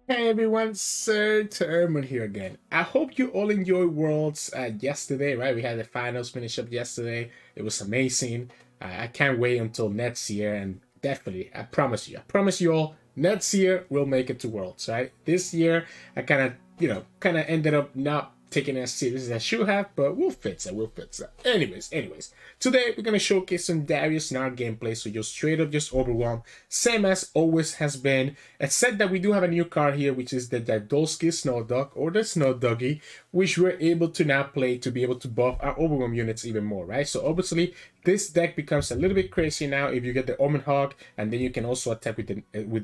Hey everyone, Sirturmund here again. I hope you all enjoyed Worlds yesterday, right? We had the finals finish up yesterday. It was amazing. I can't wait until next year, and definitely, I promise you all, next year we'll make it to Worlds, right? This year, I kind of ended up not taking it as serious as I should have, but we'll fix it. Anyways, today we're gonna showcase some Darius Gnar gameplay, so just straight up just overwhelm, same as always has been, except that we do have a new card here, which is the Yadulski Snowdog or the Snowdoggie, which we're able to now play to be able to buff our overwhelm units even more, right? So obviously this deck becomes a little bit crazy now if you get the Omen Hawk, and then you can also attack with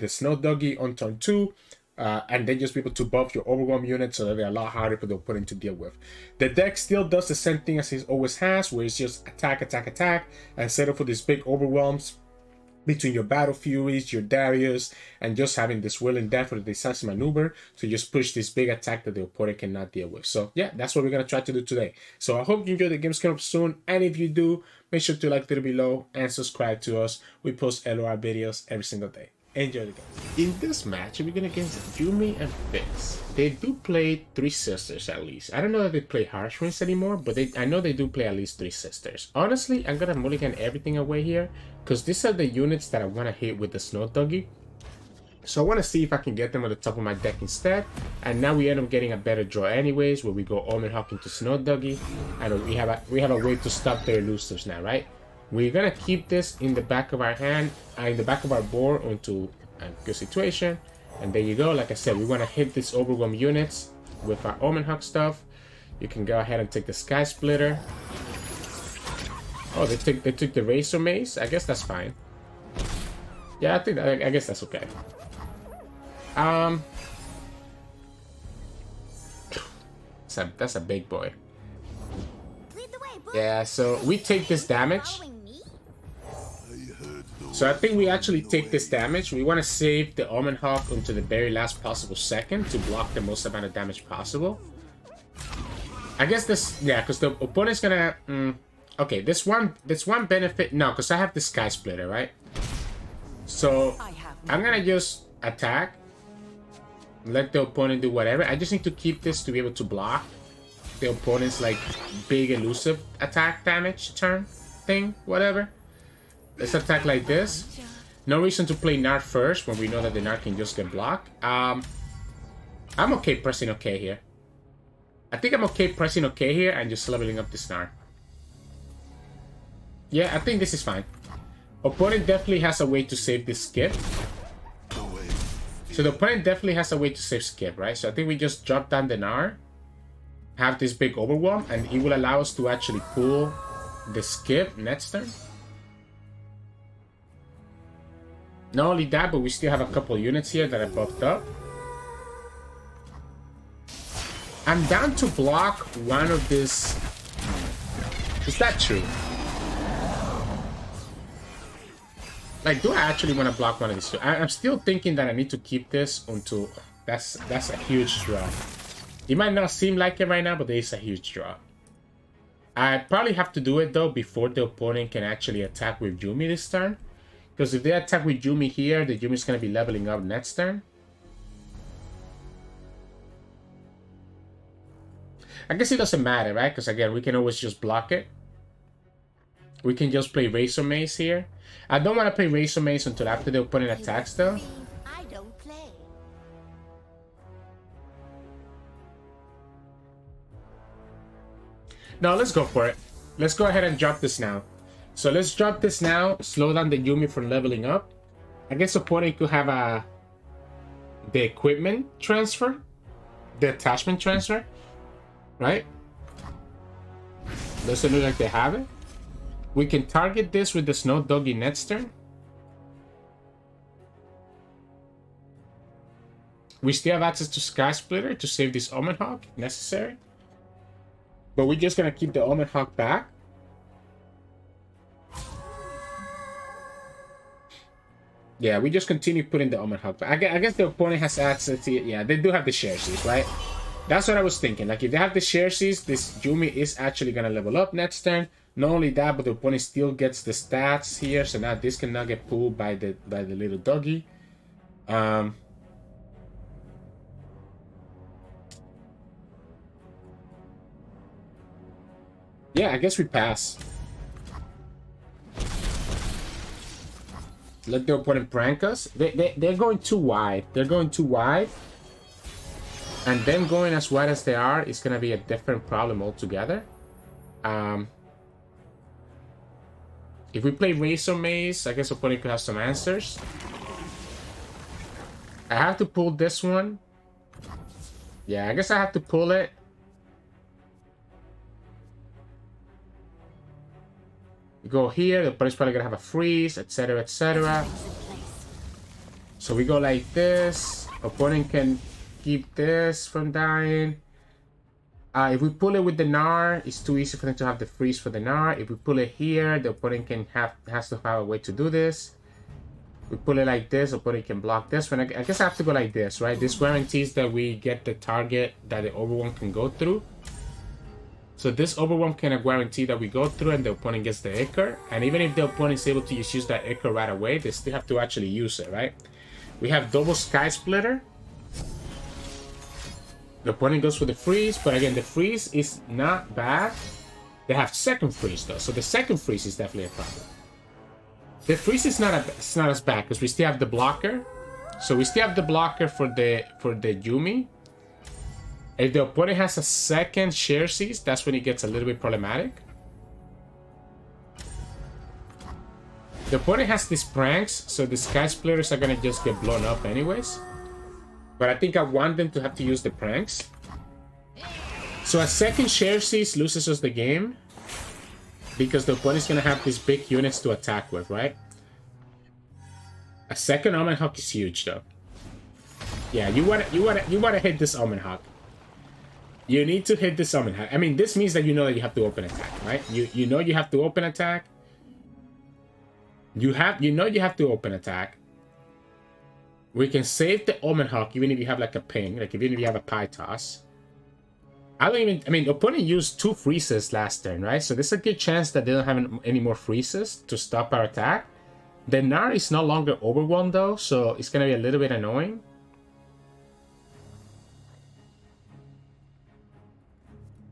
the Snowdoggie on turn 2. And then just be able to buff your overwhelm units so that they're a lot harder for the opponent to deal with. The deck still does the same thing as it always has, where it's just attack, and set up for these big overwhelms between your Battle Furies, your Darius, and just having this Will and Death or the decisive maneuver to just push this big attack that the opponent cannot deal with. So yeah, that's what we're going to try to do today. So I hope you enjoy the games coming up soon, and if you do, make sure to like the video below and subscribe to us. We post LOR videos every single day. Enjoy the game. In this match, we're going against Yuumi and Fizz. They do play 3 sisters at least. I don't know if they play Harsh Rings anymore, but I know they do play at least 3 sisters. Honestly, I'm going to mulligan everything away here, because these are the units that I want to hit with the Snowdoggie. So I want to see if I can get them on the top of my deck instead. And now we end up getting a better draw anyways, where we go Omen Hawk into Snowdoggie. And we have a way to stop their elusives now, right? We're gonna keep this in the back of our hand, in the back of our board into a good situation. And there you go. Like I said, we want to hit these overwhelm units with our Omen Hawk stuff. You can go ahead and take the Sky Splitter. Oh, they took the Razor Mace. I guess that's fine. Yeah, I guess that's okay. That's a big boy. Yeah, so we take this damage. So I think we actually take this damage. We want to save the Omen Hawk until the very last possible second to block the most amount of damage possible. I guess this, yeah, because the opponent's gonna, okay, this one benefit, no, because I have the Sky Splitter, right? So I'm gonna just attack, let the opponent do whatever. I just need to keep this to be able to block the opponent's like big elusive attack damage turn thing, whatever. Let's attack like this. No reason to play Gnar first when we know that the Gnar can just get blocked. I'm okay pressing OK here. I think I'm okay pressing OK here and just leveling up this Gnar. Yeah, I think this is fine. Opponent definitely has a way to save this skip. So the opponent definitely has a way to save skip, right? So I think we just drop down the Gnar, have this big overwhelm, and it will allow us to actually pull the skip next turn. Not only that, but we still have a couple units here that are buffed up. I'm down to block one of this. Is that true? Like, do I actually want to block one of these two? I'm still thinking that I need to keep this until... That's a huge draw. It might not seem like it right now, but there is a huge draw. I probably have to do it, though, before the opponent can actually attack with Yuumi this turn. Because if they attack with Yuumi here, the Yuumi's going to be leveling up next turn. I guess it doesn't matter, right? Because again, we can always just block it. We can just play Razor Mace here. I don't want to play Razor Mace until after the opponent attacks, though. I don't play. No, let's go for it. Let's go ahead and drop this now. So let's drop this now, slow down the Yuumi from leveling up. I guess opponent could have the equipment transfer, the attachment transfer, right? Doesn't look like they have it. We can target this with the Snowdoggie next turn. We still have access to Sky Splitter to save this Omen Hawk if necessary. But we're just gonna keep the Omen Hawk back. Yeah, we just continue putting the Omen Hawk back. I guess the opponent has access to it. Yeah, they do have the share seas, right? That's what I was thinking. Like, if they have the share seas, this Yuumi is actually gonna level up next turn. Not only that, but the opponent still gets the stats here, so now this cannot get pulled by the little doggy. Yeah, I guess we pass. Let the opponent prank us. They're going too wide. They're going too wide. And them going as wide as they are is going to be a different problem altogether. If we play Razor Maze, I guess opponent could have some answers. I have to pull this one. Yeah, I guess I have to pull it. We go here, the opponent's probably gonna have a freeze, etc, etc. So we go like this. Opponent can keep this from dying. If we pull it with the Gnar, it's too easy for them to have the freeze for the Gnar. If we pull it here, the opponent has to have a way to do this. We pull it like this, opponent can block this one. I guess I have to go like this, right? This guarantees that we get the target that the Overwhelm can go through. So this Overwhelm can guarantee that we go through and the opponent gets the Ichor. And even if the opponent is able to just use that Ichor right away, they still have to actually use it, right? We have double Sky Splitter. The opponent goes for the freeze, but again, the freeze is not bad. They have second freeze though, so the second freeze is definitely a problem. The freeze is not as bad because we still have the blocker. So we still have the blocker for the Yuumi. If the opponent has a second share seize, that's when it gets a little bit problematic. The opponent has these pranks, so the Sky Splitters are gonna just get blown up anyways. But I think I want them to have to use the pranks. So a second share seize loses us the game. Because the opponent's gonna have these big units to attack with, right? A second Omen Hawk is huge though. Yeah, you wanna hit this Omen Hawk. You need to hit this Omen Hawk. I mean, this means that you know that you have to open attack, right? You know you have to open attack. You know you have to open attack. We can save the Omen Hawk even if you have like a ping, like even if you have a pie toss. I mean, the opponent used 2 freezes last turn, right? So there's a good chance that they don't have any more freezes to stop our attack. The Gnar is no longer overwhelmed though, so it's gonna be a little bit annoying.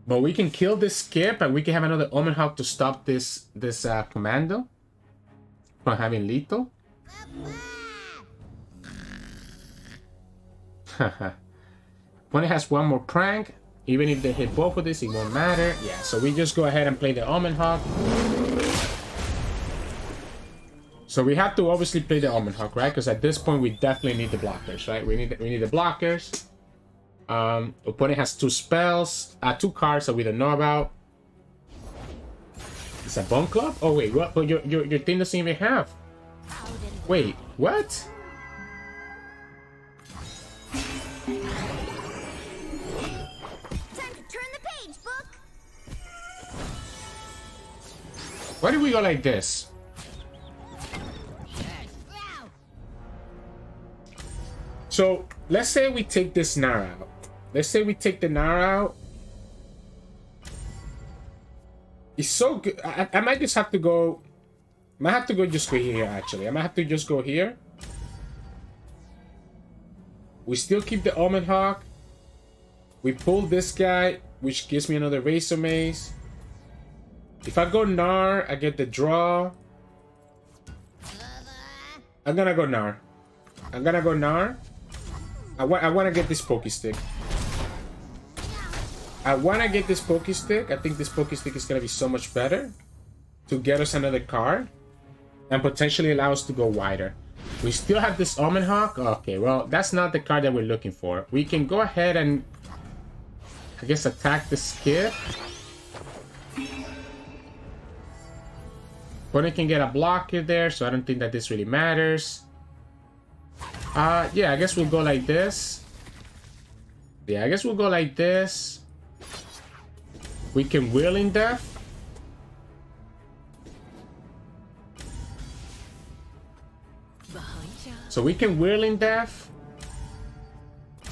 But we can kill this skip and we can have another Omen Hawk to stop this commando from having lethal. Opponent has one more prank. Even if they hit both of this, it won't matter. Yeah, so we just go ahead and play the Omen Hawk. So we have to obviously play the Omen Hawk, right? Because at this point, we definitely need the blockers, right? We need the blockers. Opponent has 2 spells, 2 cards that we don't know about. It's a Bone Club? Oh wait, what? But your thing doesn't even have. Wait, what? Why do we go like this? So, let's say we take this Gnar out. Let's say we take the Gnar out. It's so good. I might just have to go... I might have to go just go here, actually. I might have to just go here. We still keep the Omen Hawk. We pull this guy, which gives me another Razor Maze. If I go Gnar, I get the draw. I'm gonna go Gnar. I'm gonna go Gnar. I want to get this Pokey Stick. I want to get this Pokey Stick. I think this Pokey Stick is gonna be so much better to get us another card and potentially allow us to go wider. We still have this Omen Hawk. Okay, well, that's not the card that we're looking for. We can go ahead and, I guess, attack the skip. Opponent can get a blocker there, so I don't think that this really matters. Yeah, I guess we'll go like this. Yeah, I guess we'll go like this. We can Whirling Death. So we can Whirling Death.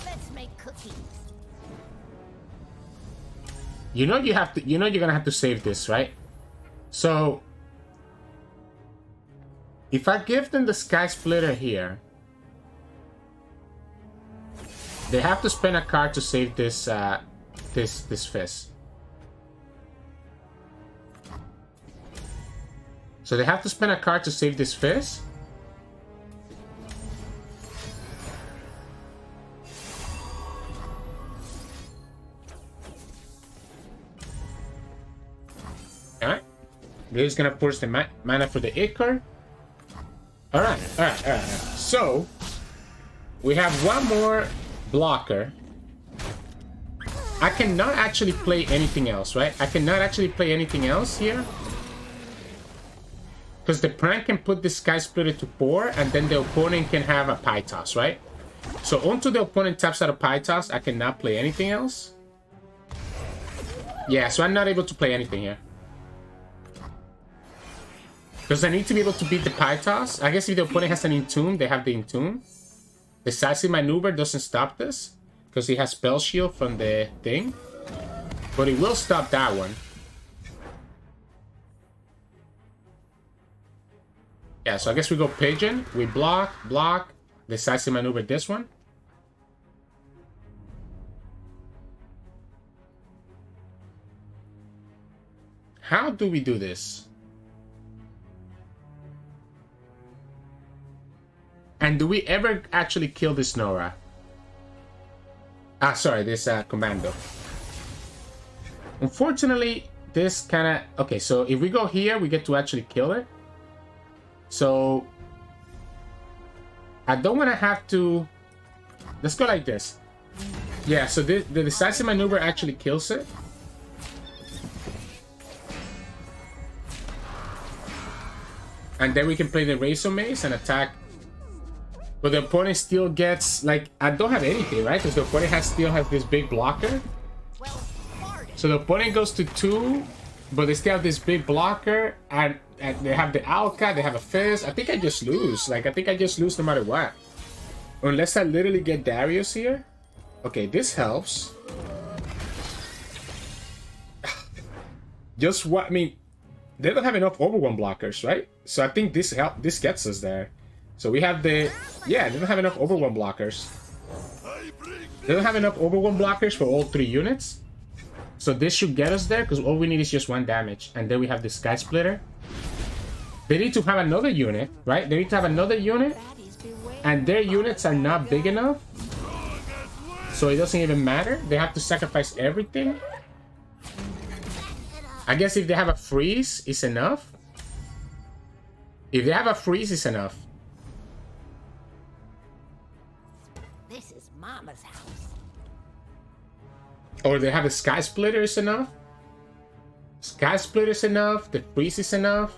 Let's make cookies. You know you have to. You know you're gonna have to save this, right? So if I give them the Sky Splitter here, they have to spend a card to save this this Fizz. So they have to spend a card to save this Fizz. Alright. They're just gonna force the mana for the Icar. Alright. So, we have one more blocker. I cannot actually play anything else, right? I cannot actually play anything else here. Because the prank can put the Sky Splitter to 4, and then the opponent can have a Pie Toss, right? So until the opponent taps out a Pie Toss, I cannot play anything else. Yeah, so I'm not able to play anything here. Because I need to be able to beat the Pie Toss. I guess if the opponent has an Entomb, they have the Entomb. The Decisive Maneuver doesn't stop this. Because he has Spell Shield from the thing. But it will stop that one. Yeah, so I guess we go Pigeon. We block. Decisive Maneuver this one. How do we do this? And do we ever actually kill this Norra? Ah, sorry, this Commando. Unfortunately, this kind of... Okay, so if we go here, we get to actually kill it. So... I don't want to have to... Let's go like this. Yeah, so the Decisive Maneuver actually kills it. And then we can play the Razor Mace and attack. But the opponent still gets, like, I don't have anything, right? Because the opponent still has this big blocker. So the opponent goes to 2, but they still have this big blocker, and they have the Alka, they have a Fizz. I think I just lose. Like, I think I just lose no matter what. Unless I literally get Darius here. Okay, this helps. Just what, I mean, they don't have enough Overwhelm blockers, right? So I think this gets us there. So we have the... Yeah, they don't have enough Overwhelm blockers. They don't have enough Overwhelm blockers for all 3 units. So this should get us there, because all we need is just 1 damage. And then we have the Sky Splitter. They need to have another unit, right? They need to have another unit. And their units are not big enough. So it doesn't even matter. They have to sacrifice everything. I guess if they have a freeze, it's enough. If they have a freeze, it's enough. This is Mama's house. Or they have a Sky Splitter is enough. Sky Splitter is enough. The freeze is enough.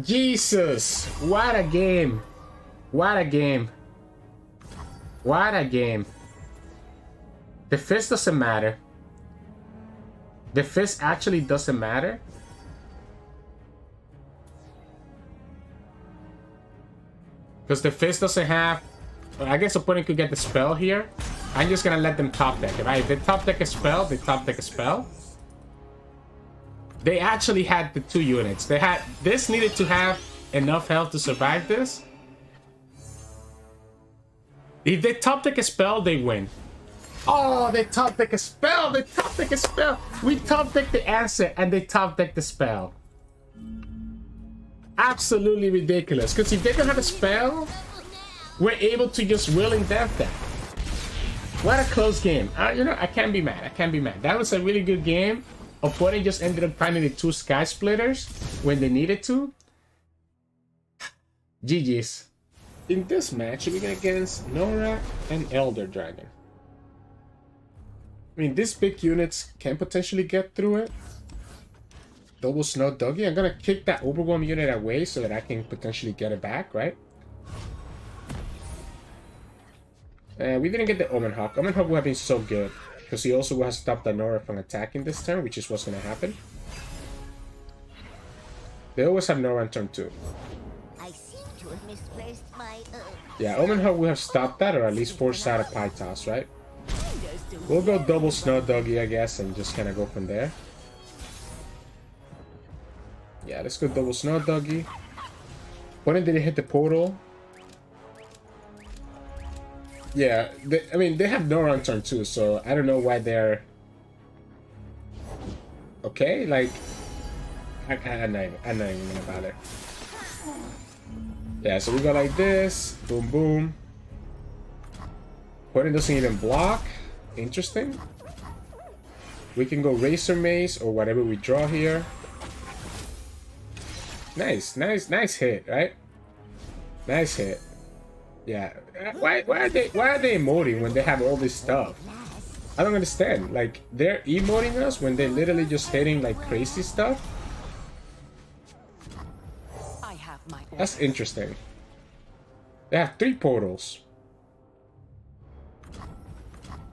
Jesus! What a game! What a game! What a game! The Fizz doesn't matter. The Fizz actually doesn't matter. Because the Fizz doesn't have... I guess opponent could get the spell here. I'm just gonna let them top deck it, right? If they top deck a spell, they top deck a spell. They actually had the 2 units. They had... This needed to have enough health to survive this. If they top deck a spell, they win. Oh, they top deck a spell! They top deck a spell! We top deck the answer and they top deck the spell. Absolutely ridiculous. Because if they don't have a spell, we're able to just willing death that. What a close game. You know, I can't be mad. I can't be mad. That was a really good game. Opponent just ended up finding the 2 Sky Splitters when they needed to. GG's. In this match, we're against Norra and Elder Dragon. I mean, these big units can potentially get through it. Double Snowdog. I'm gonna kick that Overwhelm unit away so that I can potentially get it back, right? We didn't get the Omen Hawk. Omen Hawk would have been so good. Because he also has stopped the Norra from attacking this turn, which is what's gonna happen. They always have Norra on turn 2. I seem to have misplaced my yeah, Omen Hawk would have stopped that, or at least forced out a Pie Toss, right? We'll go double Snowdoggy, I guess, and just kind of go from there. Yeah, let's go double Snowdoggy. When did they hit the portal? Yeah, I mean, they have Norra on turn 2, so I don't know why they're... Okay, like... I'm not even gonna bother. Yeah, so we go like this. Boom, boom. Opponent doesn't even block. Interesting. We can go Razor Mace or whatever we draw here. Nice, nice, nice hit, right? Nice hit. Yeah. Why are they emoting when they have all this stuff? I don't understand. Like, they're emoting us when they're literally just hitting like crazy stuff. That's interesting. They have 3 portals.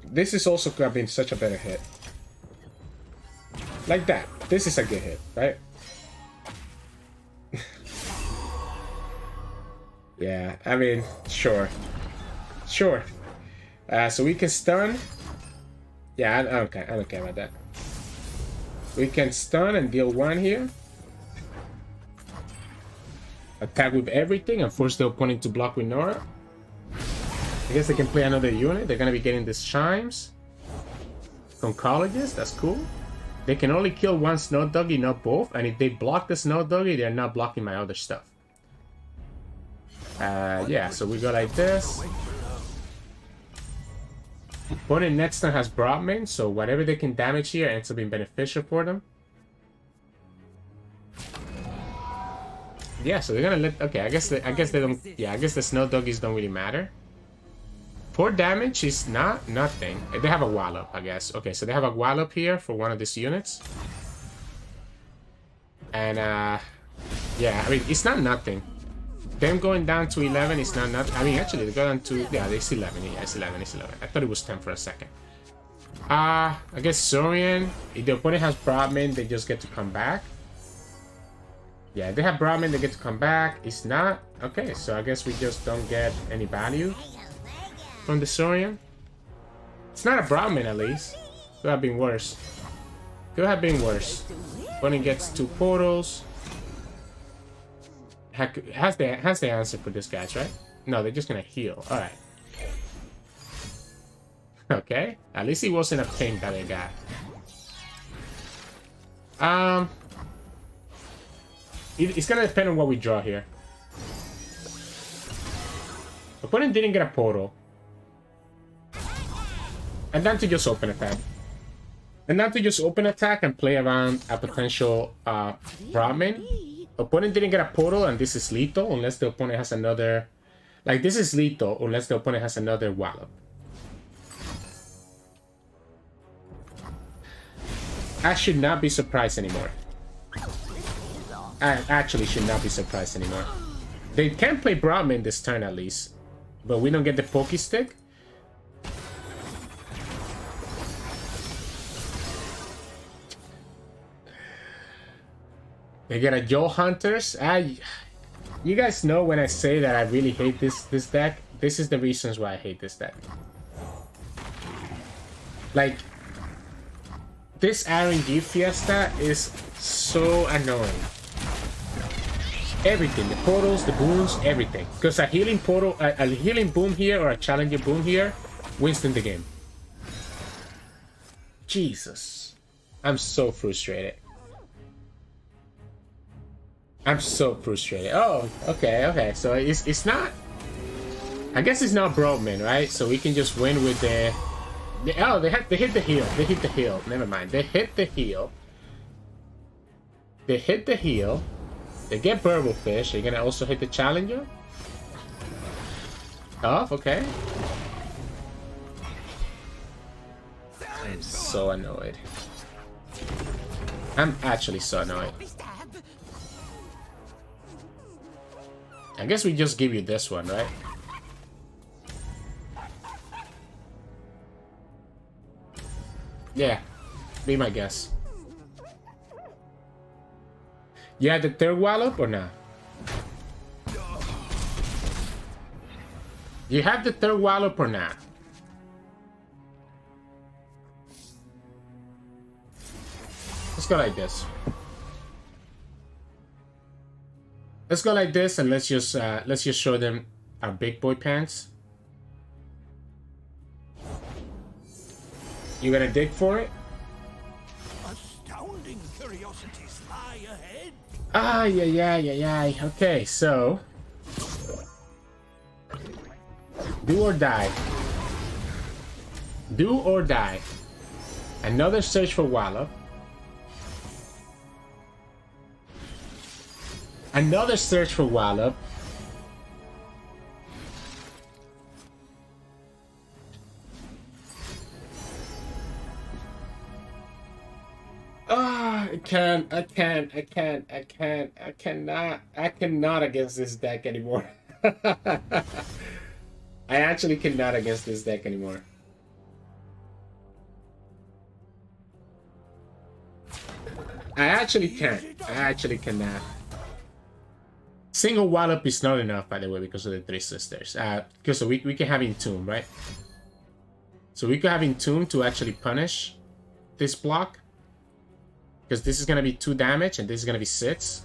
This is also gonna be such a better hit. Like that. This is a good hit, right? Yeah, I mean, sure. Sure. So we can stun. Yeah, I don't care about that. We can stun and deal 1 here. Attack with everything and force the opponent to block with Norra. I guess they can play another unit. They're gonna be getting these chimes from colleges. That's cool. They can only kill 1 Snowdoggy, not both. And if they block the Snowdoggy, they're not blocking my other stuff. Yeah, so we go like this. Opponent next turn has Broadman, so whatever they can damage here ends up being beneficial for them. Yeah, so they're gonna let. Okay, I guess they don't. Yeah, I guess the Snowdoggies don't really matter. 4 damage is nothing. They have a wallop, I guess. Okay, so they have a wallop here for one of these units. And yeah, I mean it's not nothing. Them going down to 11 is not nothing. I mean actually they go down to it's 11. Yeah, it's 11. It's 11. I thought it was 10 for a second. I guess Saurian. If the opponent has Broadman, they just get to come back. Yeah, if they have Broadman, they get to come back. It's not okay. So I guess we just don't get any value from the Saurian. It's not a Broadman at least. Could have been worse. Could have been worse. Opponent gets 2 portals. Has the answer for this guys, right? No, they're just gonna heal. All right. Okay. At least he wasn't a pain that they got. It's gonna depend on what we draw here. Opponent didn't get a portal. And then to just open attack. And then to just open attack and play around a potential Brahmin. Opponent didn't get a portal and this is lethal unless the opponent has another... Like, this is lethal unless the opponent has another wallop. I should not be surprised anymore. I actually should not be surprised anymore. They can play Brahmin this turn at least. But we don't get the Poke Stick. They get a Joe Hunters. You guys know when I say that I really hate this deck. This is the reasons why I hate this deck. Like, this RNG Fiesta is so annoying. Everything, the portals, the booms, everything. Because a healing portal, a healing boom here or a challenger boom here wins in the game. Jesus, I'm so frustrated. I'm so frustrated. Oh, okay. So it's not. I guess it's not Broadman, right? So we can just win with the oh, they hit the heal. They hit the heal. Never mind. They hit the heal. They hit the heal. They get Burble Fish. They're gonna also hit the challenger. Off, okay. I'm so annoyed. I'm actually so annoyed. I guess we just give you this one, right? Yeah, be my guess. You had the third wallop or not? You have the third wallop or not? Let's go like this. Let's go like this and let's just show them our big boy pants. You gonna dig for it? curiosities lie ahead. Ay. Okay, so do or die. Do or die. Another search for Wallop. Another search for Wallop. I cannot against this deck anymore. I actually cannot against this deck anymore. I actually can't. I actually cannot. Single Wallop is not enough, by the way, because of the three sisters. Because we can have Entomb, right? So we can have Entomb to actually punish this block. Because this is gonna be 2 damage and this is gonna be 6.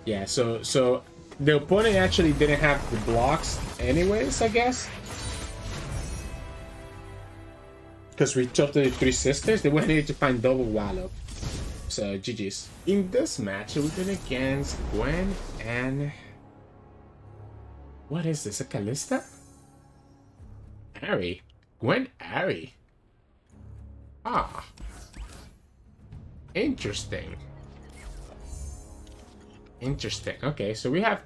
Yeah, so the opponent actually didn't have the blocks anyways, I guess. Because we chopped the 3 sisters, they went here to find double Wallop. So GG's. In this match, we're going against Gwen and... What is this? A Callista? Ahri. Gwen Ahri. Ah. Interesting. Interesting. Okay, so we have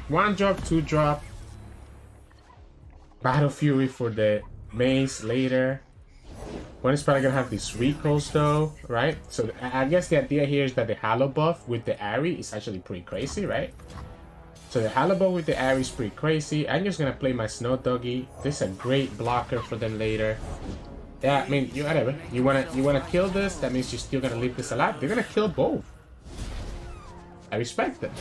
1 drop, 2 drop. Battle Fury for the mace later. One is probably gonna have these recalls though, right? So I guess the idea here is that the Halo buff with the Ahri is actually pretty crazy, right? So the Halo buff with the Ahri is pretty crazy. I'm just gonna play my Snowdoggie. This is a great blocker for them later. Yeah, I mean, whatever. You wanna kill this, that means you're still gonna leave this alive. They're gonna kill both. I respect them.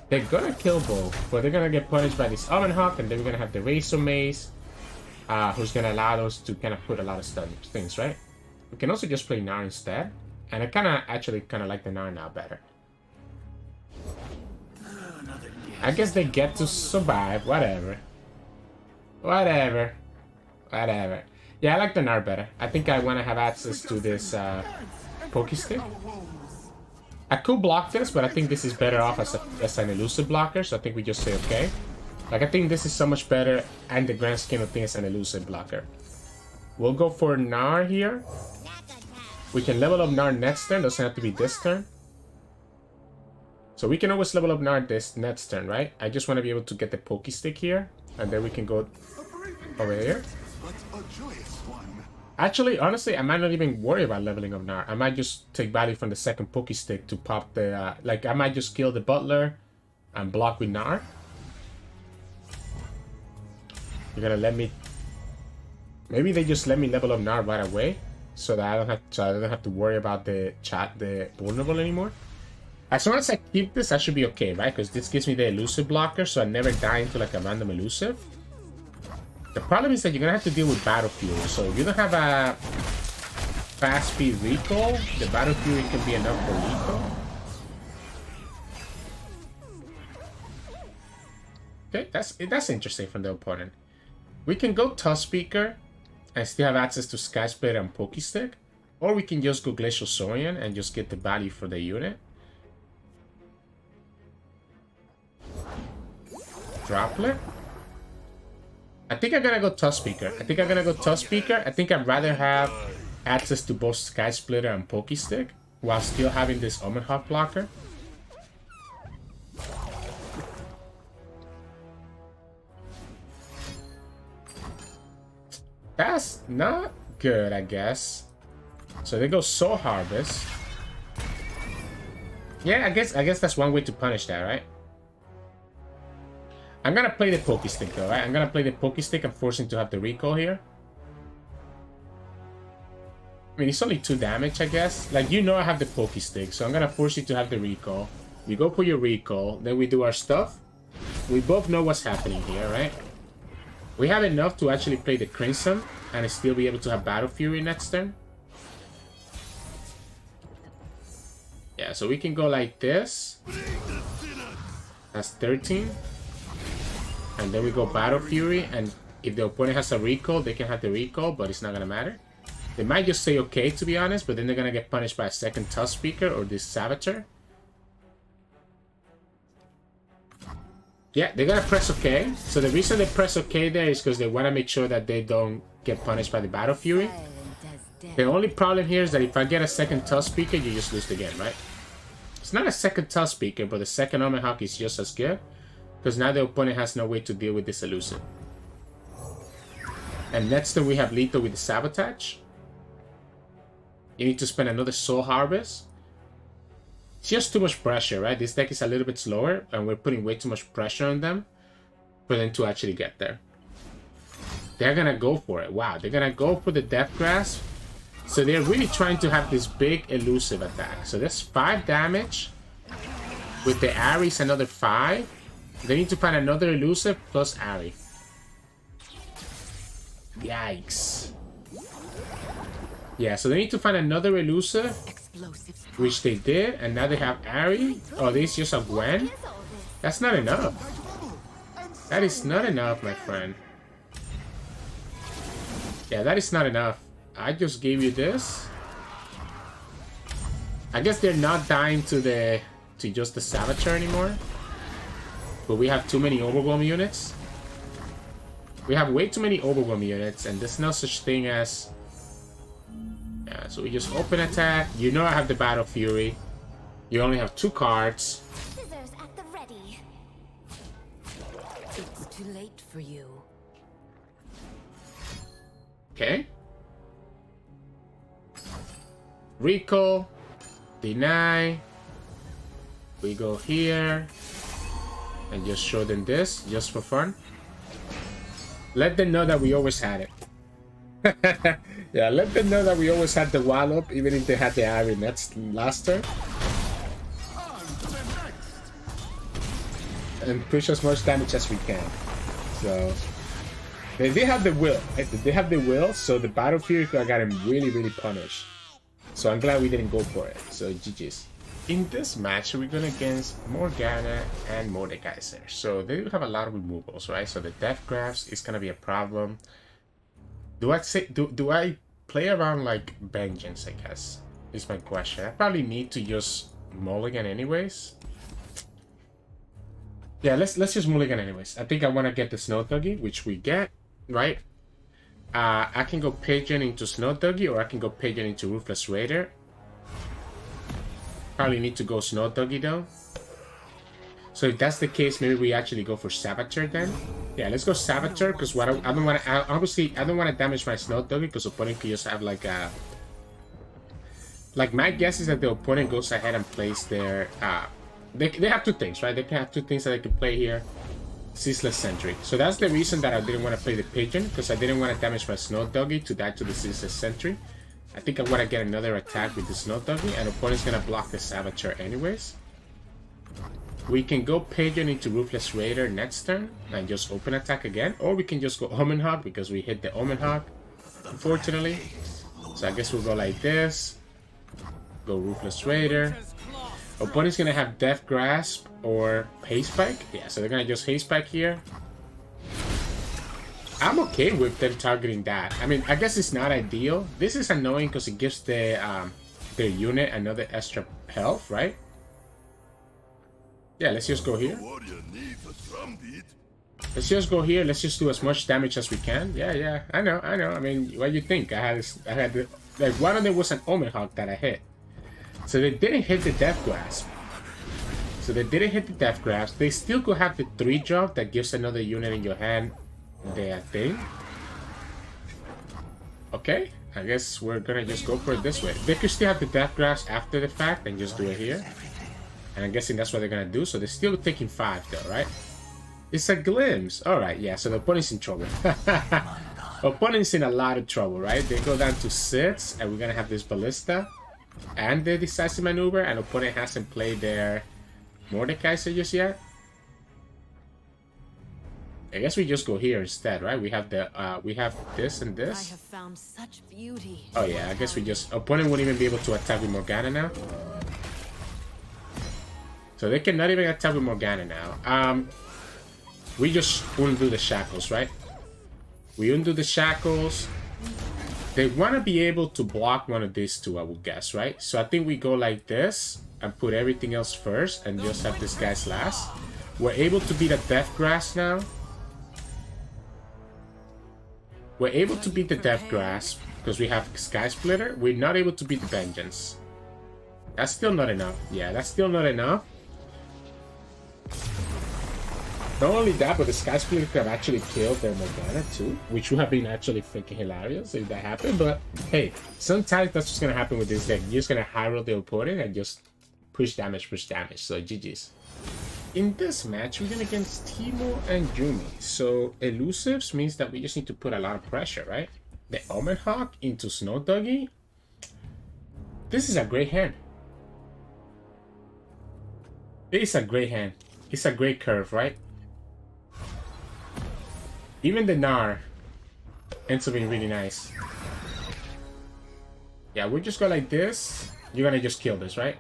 They're gonna kill both, but they're gonna get punished by this Omen Hawk, and then we're gonna have the Razor Mace. Who's gonna allow us to kind of put a lot of things, right? We can also just play Gnar instead, and I actually kind of like the Gnar now better. I guess they get to survive, whatever. Yeah, I like the Gnar better. I think I want to have access to this Pokestick. I could block this, but I think this is better off as an elusive blocker, so I think we just say okay. Like, I think this is so much better, and the grand scheme of things, an elusive blocker. We'll go for Gnar here. We can level up Gnar next turn, doesn't have to be this turn. So we can always level up Gnar this next turn, right? I just want to be able to get the Pokestick here, and then we can go over here. Actually, honestly, I might not even worry about leveling up Gnar. I might just take value from the second Pokestick to pop the... like, I might just kill the Butler and block with Gnar. You're gonna let me... Maybe they just let me level up Gnar right away, so that I don't have to worry about the vulnerable anymore. As long as I keep this, I should be okay, right? Because this gives me the elusive blocker, so I never die into like a random elusive. The problem is that you're gonna have to deal with Battle Fury. So if you don't have a fast speed recall, the Battle Fury can be enough for recall. Okay, that's interesting from the opponent. We can go Tusk Speaker and still have access to Sky Splitter and Pokestick. Or we can just go Glacial Saurian and just get the value for the unit. Droplet. I think I'm gonna go Tusk Speaker. I think I'd rather have access to both Sky Splitter and Pokestick while still having this Omen Hawk blocker. That's not good, I guess. So they go Soul Harvest. Yeah, I guess that's one way to punish that, right? I'm gonna play the Pokestick though, right? I'm gonna play the Pokestick and force him to have the recall here. I mean, it's only 2 damage, I guess. Like, you know I have the Pokestick, so I'm gonna force you to have the recall. We go for your recall, then we do our stuff. We both know what's happening here, right? We have enough to actually play the Crimson and still be able to have Battle Fury next turn. Yeah, so we can go like this. That's 13. And then we go Battle Fury, and if the opponent has a recall, they can have the recall, but it's not gonna matter. They might just say okay, to be honest, but then they're gonna get punished by a second Tusk Speaker or this Saboteur. Yeah, they're gonna press okay. So the reason they press okay there is because they want to make sure that they don't get punished by the Battle Fury. The only problem here is that if I get a second Tusk Speaker, you just lose the game, right? It's not a second Tusk Speaker, but the second Omen Hawk is just as good. Because now the opponent has no way to deal with this elusive. And next turn we have lethal with the Sabotage. You need to spend another Soul Harvest. It's just too much pressure, right? This deck is a little bit slower, and we're putting way too much pressure on them for them to actually get there. They're gonna go for it. Wow, they're gonna go for the Death Grasp. So they're really trying to have this big elusive attack. So that's 5 damage. With the Ahri's another 5. They need to find another elusive plus Ahri. Yikes. Yeah, so they need to find another elusive, which they did, and now they have Ahri. Oh, this is just a Gwen? That's not enough. That is not enough, my friend. Yeah, that is not enough. I just gave you this. I guess they're not dying to just the Saboteur anymore. But we have too many Overwhelm units. We have way too many Overwhelm units, and there's no such thing as... Yeah, so we just open attack. You know I have the Battle Fury. You only have 2 cards. Scissors at the ready. It's too late for you. Okay. Recall. Deny. We go here. And just show them this, just for fun. Let them know that we always had it. Yeah, let them know that we always had the wallop, even if they had the Ahri last turn. And push as much damage as we can. So they have the will. They have the will, so the Battle Fury got him really, really punished. So I'm glad we didn't go for it. So GG's. In this match, we're going against Morgana and Mordekaiser. So they have a lot of removals, right? So the Death Grasp is going to be a problem. Do I play around like Vengeance, I guess, is my question. I probably need to just mulligan anyways. Yeah, let's just mulligan anyways. I think I want to get the Snowdog, which we get, right? I can go Pigeon into Snowdog, or I can go Pigeon into Ruthless Raider. Probably need to go Snowdog though. So if that's the case, maybe we actually go for Saboteur then. Yeah, let's go Saboteur, because what I don't want to, obviously I don't want to damage my Snowdog, because opponent could just have like a... Like my guess is that the opponent goes ahead and plays their... They have 2 things, right? They can have 2 things that they can play here. Ceaseless Sentry. So that's the reason that I didn't want to play the Pigeon, because I didn't want to damage my Snowdog to die to the Ceaseless Sentry. I think I want to get another attack with the Snowdog, and opponent's going to block the Saboteur anyways. We can go Pigeon into Ruthless Raider next turn and just open attack again, or we can just go Omen Hawk because we hit the Omen Hawk, unfortunately. So I guess we'll go like this. Go Ruthless Raider. Opponent's gonna have Death Grasp or Haste Spike. Yeah, so they're gonna just Haste Spike here. I'm okay with them targeting that. I mean, I guess it's not ideal. This is annoying because it gives their unit another extra health, right? Yeah, let's just go here. Let's just go here. Let's just do as much damage as we can. Yeah, I know. I mean, what do you think? I had the, like, one of them was an Omen Hawk that I hit. So they didn't hit the Death Grasp. They still could have the 3-drop that gives another unit in your hand their thing. Okay, I guess we're gonna just go for it this way. They could still have the Death Grasp after the fact and just do it here. And I'm guessing that's what they're gonna do. So they're still taking 5 though, right? It's a glimpse. Alright, yeah, so the opponent's in trouble. Opponent's in a lot of trouble, right? They go down to 6, and we're gonna have this Ballista and the Decisive Maneuver, and opponent hasn't played their Mordekaiser just yet. I guess we just go here instead, right? We have the we have this and this. I have found such beauty. Oh yeah, I guess we just, opponent wouldn't even be able to attack with Morgana now. So they cannot even attack with Morgana now. We just undo the shackles, right? We undo the shackles. They want to be able to block one of these two, I would guess, right? So I think we go like this and put everything else first and just have this guy's last. We're able to beat a Death Grass now. We're able to beat the Death Grass because we have Sky Splitter. We're not able to beat the Vengeance. That's still not enough. Yeah, that's still not enough. Not only that, but the Sky Splitter could have actually killed their Morgana too, which would have been actually freaking hilarious if that happened. But hey, sometimes that's what's gonna happen with this deck. You're just gonna high roll the opponent and just push damage. So GG's. In this match, we're going against Teemo and Yuumi. So elusives means that we just need to put a lot of pressure, right? The Omen Hawk into Snow Doggie. This is a great hand. It is a great hand. It's a great curve, right? Even the Gnar ends up being really nice. Yeah, we'll just go like this. You're gonna just kill this, right?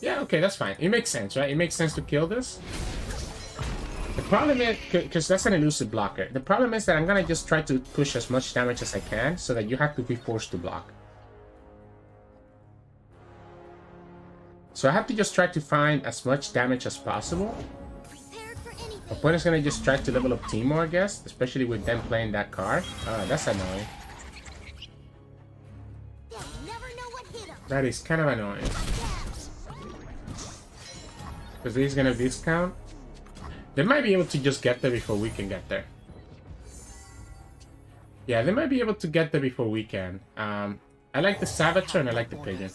Yeah, okay, that's fine. It makes sense, right? It makes sense to kill this. The problem is, because that's an elusive blocker. The problem is that I'm gonna just try to push as much damage as I can so that you have to be forced to block. So I have to just try to find as much damage as possible. Opponent's gonna just try to level up Teemo, I guess, especially with them playing that card. That's annoying. That is kind of annoying. Because he's gonna discount. They might be able to just get there before we can get there. Yeah, they might be able to get there before we can. I like the Saboteur and I like the Pigeon.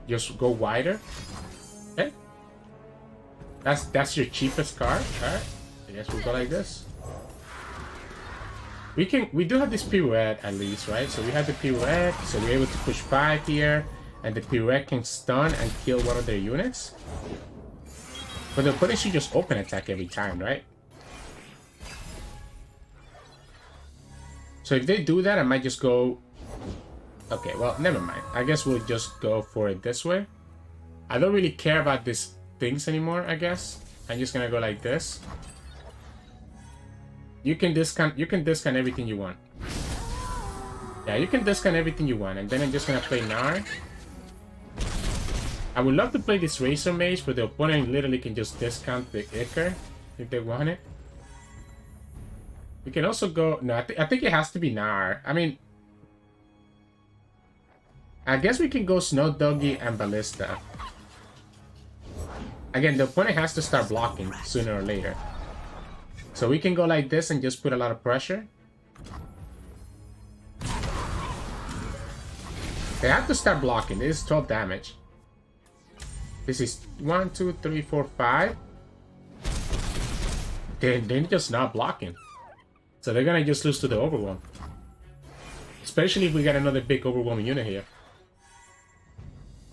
Just go wider. Okay. That's your cheapest card. Alright. I guess we'll go like this. We do have this pirouette at least, right? So we have the pirouette, so we're able to push 5 here. And the pirouette can stun and kill one of their units. But the opponent should just open attack every time, right? So if they do that, I might just go... Okay, well, never mind. I guess we'll just go for it this way. I don't really care about these things anymore, I guess. I'm just gonna go like this. You can discount everything you want. Yeah, you can discount everything you want. And then I'm just gonna play Gnar. I would love to play this Razor Mage, but the opponent literally can just discount the Icar if they want it. We can also go... No, I think it has to be Gnar. I mean... I guess we can go Snow Doggie and Ballista. Again, the opponent has to start blocking sooner or later. So we can go like this and just put a lot of pressure. They have to start blocking. This is 12 damage. This is 1, 2, 3, 4, 5. They're just not blocking. So they're gonna just lose to the Overwhelm. Especially if we get another big Overwhelming unit here.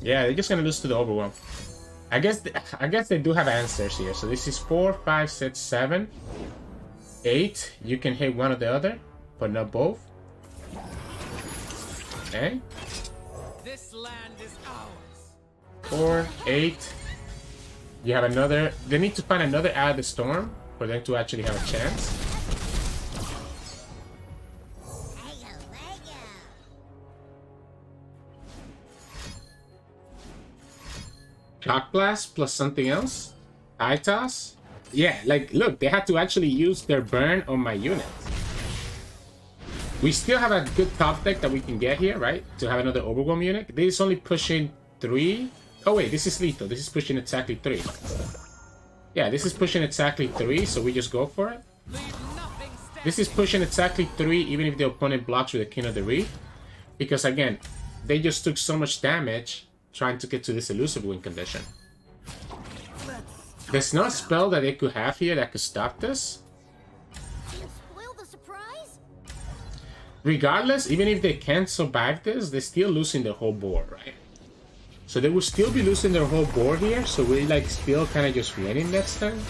Yeah, they're just gonna lose to the Overwhelm. I guess they do have answers here. So this is 4, 5, 6, 7, 8. You can hit one or the other, but not both. Okay. This land is ours. 4, 8. You have another. They need to find another Eye of the Storm for them to actually have a chance. Shock Blast plus something else? Eye Toss? Yeah, like, look, they had to actually use their burn on my unit. We still have a good top deck that we can get here, right? To have another Overwhelm unit. This is only pushing 3. Oh wait, this is lethal. This is pushing exactly 3. Yeah, this is pushing exactly 3, so we just go for it. This is pushing exactly 3, even if the opponent blocks with the King of the Reef. Because again, they just took so much damage trying to get to this elusive win condition. There's no spell that they could have here that could stop this. Regardless, even if they can't survive this, they're still losing their whole board, right? So they will still be losing their whole board here, so we're like still kind of just winning next turn.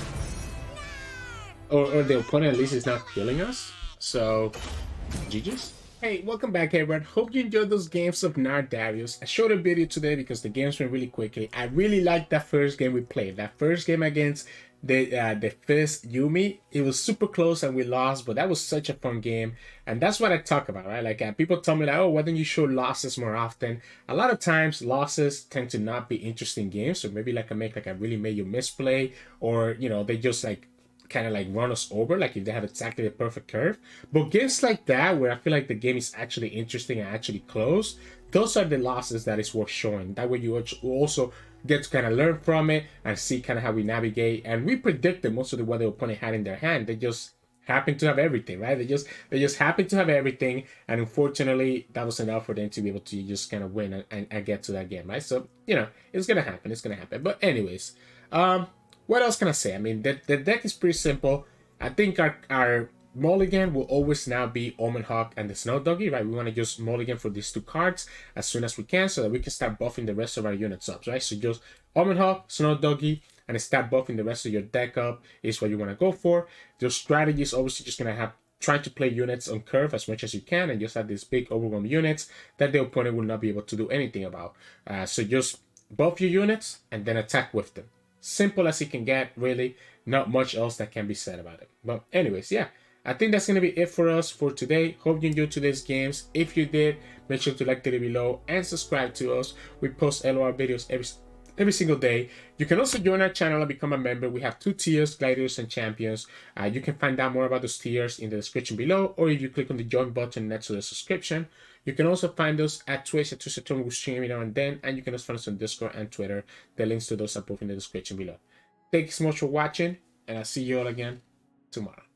Or the opponent at least is not killing us. So, GG's. Hey, welcome back everyone. Hope you enjoyed those games of Gnar Darius. I showed a video today because the games went really quickly. I really liked that first game we played. That first game against the Fizz Yuumi. It was super close and we lost, but that was such a fun game. And that's what I talk about, right? Like people tell me like, oh, why don't you show losses more often? A lot of times losses tend to not be interesting games. So maybe like I really made you misplay, or you know, they just like kind of like run us over, like if they have exactly the perfect curve. But games like that where I feel like the game is actually interesting and actually close, those are the losses that is worth showing. That way you also get to kind of learn from it and see kind of how we navigate. And we predicted most of the what the opponent had in their hand. They just happen to have everything, right? They just happen to have everything, and unfortunately that was enough for them to be able to just kind of win and get to that game, right? So you know, it's gonna happen, but anyways, what else can I say? I mean, the deck is pretty simple. I think our mulligan will always now be Omen Hawk and the Snowdoggie, right? We want to just mulligan for these two cards as soon as we can so that we can start buffing the rest of our units up, right? So just Omen Hawk, Snowdoggie, and start buffing the rest of your deck up is what you want to go for. Your strategy is obviously just going to have trying to play units on curve as much as you can and just have these big overwhelm units that the opponent will not be able to do anything about. So just buff your units and then attack with them. Simple as it can get, really. Not much else that can be said about it. But anyways, yeah, I think that's going to be it for us for today. Hope you enjoyed today's games. If you did, make sure to like the video below and subscribe to us. We post LOR videos every single day. You can also join our channel and become a member. We have 2 tiers, gladiators and champions. You can find out more about those tiers in the description below, or if you click on the join button next to the subscription. You can also find us at Twitch, at Sirturmund. We stream now and then, and you can also find us on Discord and Twitter. The links to those are both in the description below. Thanks so much for watching, and I'll see you all again tomorrow.